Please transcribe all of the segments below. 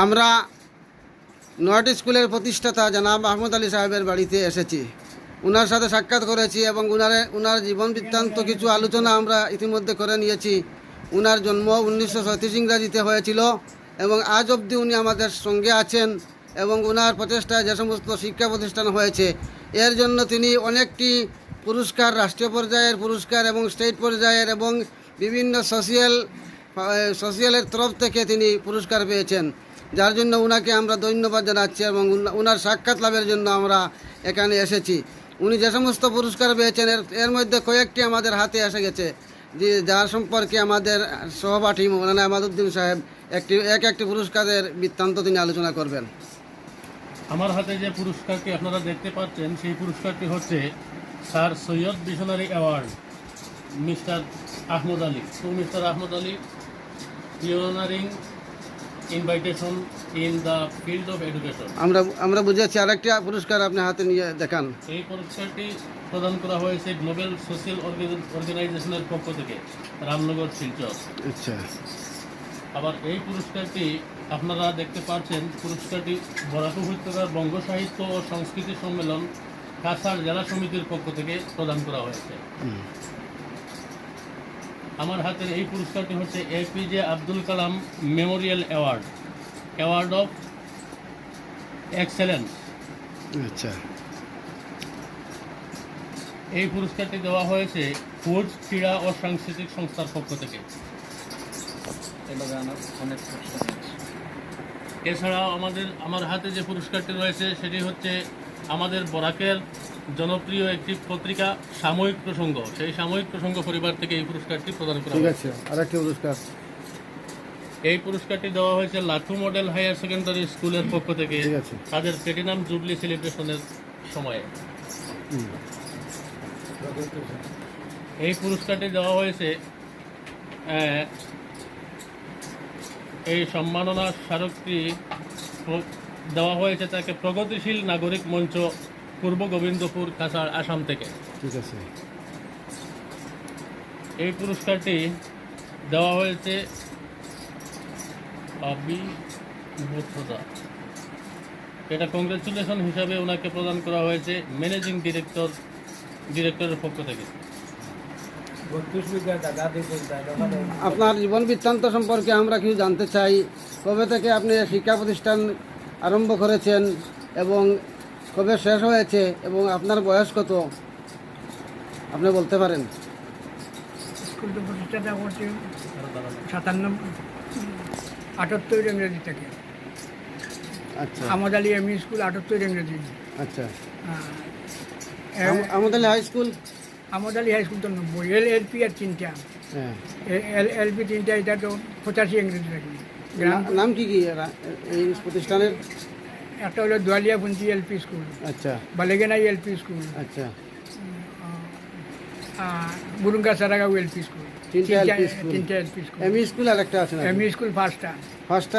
আমরা নয়াটি স্কুলের প্রতিষ্ঠাতা জনাব আহমদ আলী সাহেবের বাড়িতে এসেছি। ওনার সাথে সাক্ষাৎ করেছি এবং ওনার জীবন বৃত্তান্ত কিছু আলোচনা আমরা ইতিমধ্যে করে নিয়েছি। ওনার জন্ম 1937 ইংরাজিতে হয়েছিল এবং আজ অবধি উনি আমাদের সঙ্গে আছেন এবং ওনার প্রচেষ্টায় যে সমস্ত শিক্ষা প্রতিষ্ঠান হয়েছে এর জন্য তিনি অনেকটি পুরস্কার, রাষ্ট্রীয় পর্যায়ের পুরস্কার এবং স্টেট পর্যায়ের এবং বিভিন্ন সোশিয়ালের তরফ থেকে তিনি পুরস্কার পেয়েছেন, যার জন্য ওনাকে আমরা ধন্যবাদ জানাচ্ছি এবং ওনার সাক্ষাৎ লাভের জন্য আমরা এখানে এসেছি। উনি যে সমস্ত পুরস্কার পেয়েছেন এর মধ্যে কয়েকটি আমাদের হাতে এসে গেছে, যে যার সম্পর্কে আমাদের সহপাঠী মৌলানা আমাদউদ্দিন সাহেব একটি পুরস্কারের বৃত্তান্ত তিনি আলোচনা করবেন। আমার হাতে যে পুরস্কারটি আপনারা দেখতে পাচ্ছেন সেই পুরস্কারটি হচ্ছে sir Syed missionary award mister Ahmad Ali. তো mister Ahmad Ali pioneering invitation in the field of education. আমরা বুঝেছি আরেকটি পুরস্কার আপনি হাতে নিয়ে দেখান। এই পুরস্কারটি প্রদান করা হয়েছে গ্লোবাল সোশ্যাল অর্গানাইজেশনের পক্ষ থেকে, রামনগর শিলচর। আচ্ছা। আবার এই পুরস্কারটি আপনারা দেখতে পাচ্ছেন, পুরস্কারটি বরাক উপত্যকার বঙ্গ সাহিত্য ও সংস্কৃতি সম্মেলন কাছাড় জেলা সমিতির পক্ষ থেকে প্রদান করা হয়েছে। আমার হাতের এই পুরস্কারটি হচ্ছে APJ Abdul Kalam Memorial award, award of excellence. আচ্ছা। এই পুরস্কারটি দেওয়া হয়েছে ফুডস ক্রীড়া ও সাংস্কৃতিক সংস্থার পক্ষ থেকে। এছাড়াও আমার হাতে যে পুরস্কারটি রয়েছে সেটি হচ্ছে আমাদের বরাকের জনপ্রিয় একটি পত্রিকা সাময়িক প্রসঙ্গ, সেই সাময়িক প্রসঙ্গ পরিবার থেকে এই পুরস্কারটি প্রদান করা হয়েছে। আরেকটি পুরস্কার, এই পুরস্কারটি দেওয়া হয়েছে লাথু মডেল হায়ার সেকেন্ডারি স্কুলের পক্ষ থেকে তাদের প্ল্যাটিনাম জুবলি সেলিব্রেশনের সময়ে। এই পুরস্কারটি দেওয়া হয়েছে, এই সম্মাননা স্মারকটি দেওয়া হয়েছে তাকে প্রগতিশীল নাগরিক মঞ্চ, পূর্ব গোবিন্দপুর, কাছাড়, আসাম থেকে। ঠিক আছে। এই পুরস্কারটি দেওয়া হয়েছে এটা কংগ্রেচুলেশন হিসাবে ওনাকে প্রদান করা হয়েছে ম্যানেজিং ডিরেক্টরের পক্ষ থেকে। আপনার জীবন বৃত্তান্ত সম্পর্কে আমরা কিছু জানতে চাই। কবে থেকে আপনি শিক্ষা প্রতিষ্ঠান আরম্ভ করেছেন এবং কবে শেষ হয়েছে এবং আপনার বয়স কত আপনি বলতে পারেন? স্কুল প্রতিষ্ঠাটা করছি 78 ইংরেজি থেকে। আচ্ছা। আহমদ আলী এমই স্কুল 78 ইংরেজি। আচ্ছা। Ahmad Ali high school, Ahmad Ali high school তো 90, এলপি আর 3টা। হ্যাঁ, এলপি 3টা, এটা তো 85 ইংরেজি থেকে। নাম কি এই প্রতিষ্ঠানের? একটা হলো দোয়ালিয়াপুঞ্জি এলপি স্কুল। আচ্ছা। Balegenai LP school. আচ্ছা। Burunga Saragaon LP school. 3টা এলপি স্কুল। এমই স্কুল আর একটা আছে না? এমই স্কুল ফার্স্টটা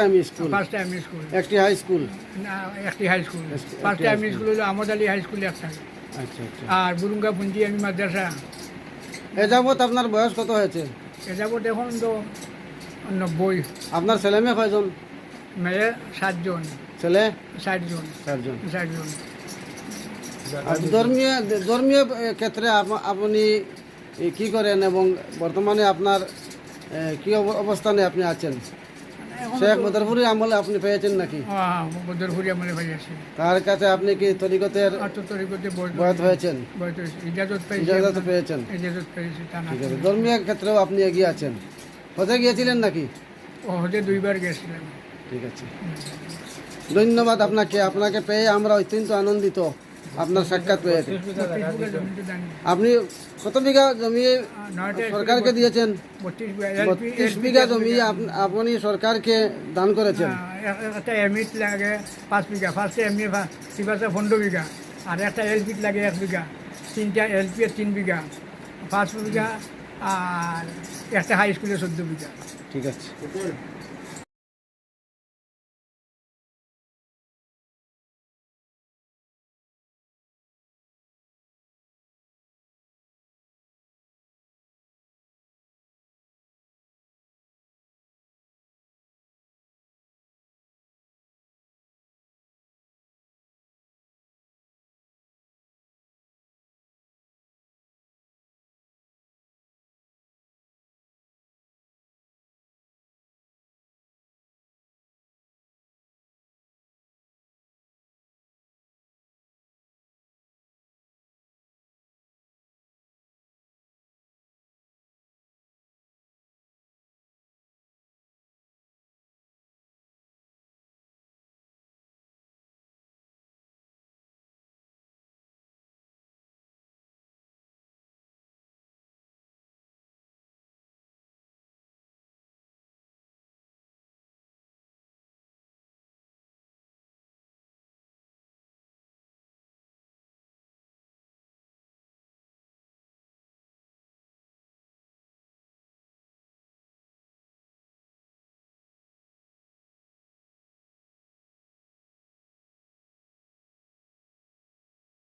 এমই স্কুল। ফার্স্টটা এমই স্কুল। একটি হাই স্কুল। না, একটি হাই স্কুল। ফার্স্টটা এমই স্কুল হলো আহমদ আলী হাই স্কুল একটা। আচ্ছা আচ্ছা। আর বুরুঙ্গা পুঞ্জি এমই মাদ্রাসা। এ যাবৎ আপনার বয়স কত হয়েছে? এ যাবৎ এখন তো 90। আপনার ছেলে মেয়ে কয়জন? মেয়ে 7 জন, ছেলে 60 জন। 60 জন। ধর্মীয় ক্ষেত্রে আপনি কি করেন এবং বর্তমানে আপনার কি অবস্থানে আপনি আছেন? শেখ বদরপুরি আমলে আপনি পেয়েছেন নাকি? বদরপুরি আমলে পেয়েছি। তার কাছে আপনি কি তরিকতের বয়স হয়েছেন? ইজাজত পেয়েছেন? ইজাজত পেয়েছি। ঠিক আছে। ধর্মীয় ক্ষেত্রেও আপনি এগিয়ে আছেন। হজে গিয়েছিলেন নাকি? হজে 2 বার গেছিলাম। ঠিক আছে, ধন্যবাদ আপনাকে পেয়ে আমরা অত্যন্ত আনন্দিত আপনার সাক্ষাৎ পেয়েছি। আপনি কত বিঘা জমি সরকারকে দিয়েছেন? 32 বিঘা জমি আপনি সরকারকে দান করেছেন। একটা এমইট লাগে 5 বিঘা, ফার্স্টে এমই 15 বিঘা, আর একটা এলপিট লাগে 1 বিঘা, 3টা এলপি 3 বিঘা, 5 বিঘা, আর একটা হাই স্কুলে 14 বিঘা। ঠিক আছে।